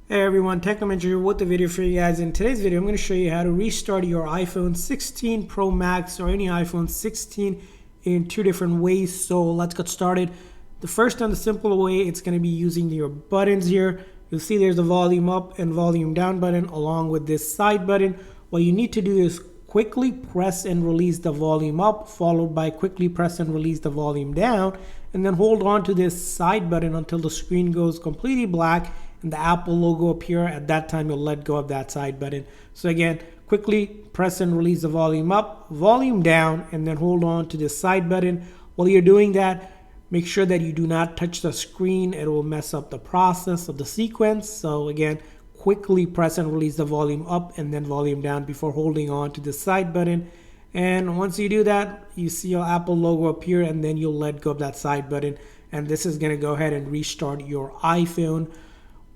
Hey everyone, Technomentary with the video for you guys. In today's video, I'm going to show you how to restart your iPhone 16 Pro Max or any iPhone 16 in two different ways. So let's get started. The first and the simple way, it's going to be using your buttons here. You'll see there's the volume up and volume down button along with this side button. What you need to do is quickly press and release the volume up, followed by quickly press and release the volume down, and then hold on to this side button until the screen goes completely black and the Apple logo appear. At that time, you'll let go of that side button. So again, quickly press and release the volume up, volume down, and then hold on to this side button. While you're doing that, make sure that you do not touch the screen. It will mess up the process of the sequence. So again, quickly press and release the volume up and then volume down before holding on to the side button. And once you do that, you see your Apple logo appear, and then you'll let go of that side button. And this is going to go ahead and restart your iPhone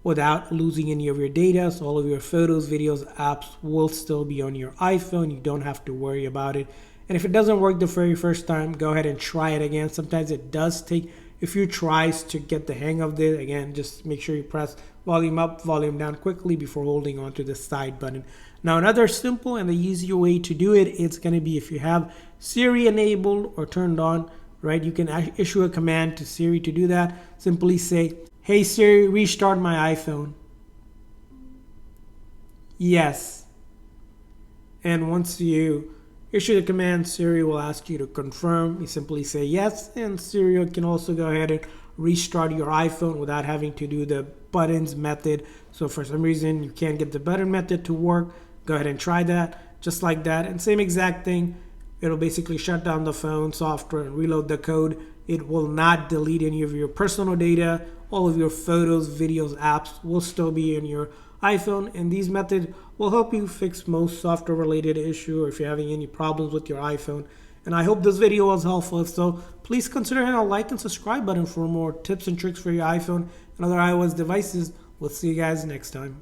without losing any of your data. So all of your photos, videos, apps will still be on your iPhone. You don't have to worry about it. And if it doesn't work the very first time, go ahead and try it again. Sometimes it does take a few tries to get the hang of it. Again, just make sure you press volume up, volume down quickly before holding on to the side button. Now, another simple and the easier way to do it, it's going to be if you have Siri enabled or turned on, right? You can issue a command to Siri to do that. Simply say, "Hey Siri, restart my iPhone." Yes. And once you issue the command, Siri will ask you to confirm. You simply say yes, and Siri can also go ahead and restart your iPhone without having to do the buttons method. So for some reason you can't get the button method to work, go ahead and try that just like that. And same exact thing, it'll basically shut down the phone software and reload the code. It will not delete any of your personal data. All of your photos, videos, apps will still be in your iPhone, and these methods will help you fix most software related issue or if you're having any problems with your iPhone. And I hope this video was helpful. If so, please consider hitting a like and subscribe button for more tips and tricks for your iPhone and other iOS devices. We'll see you guys next time.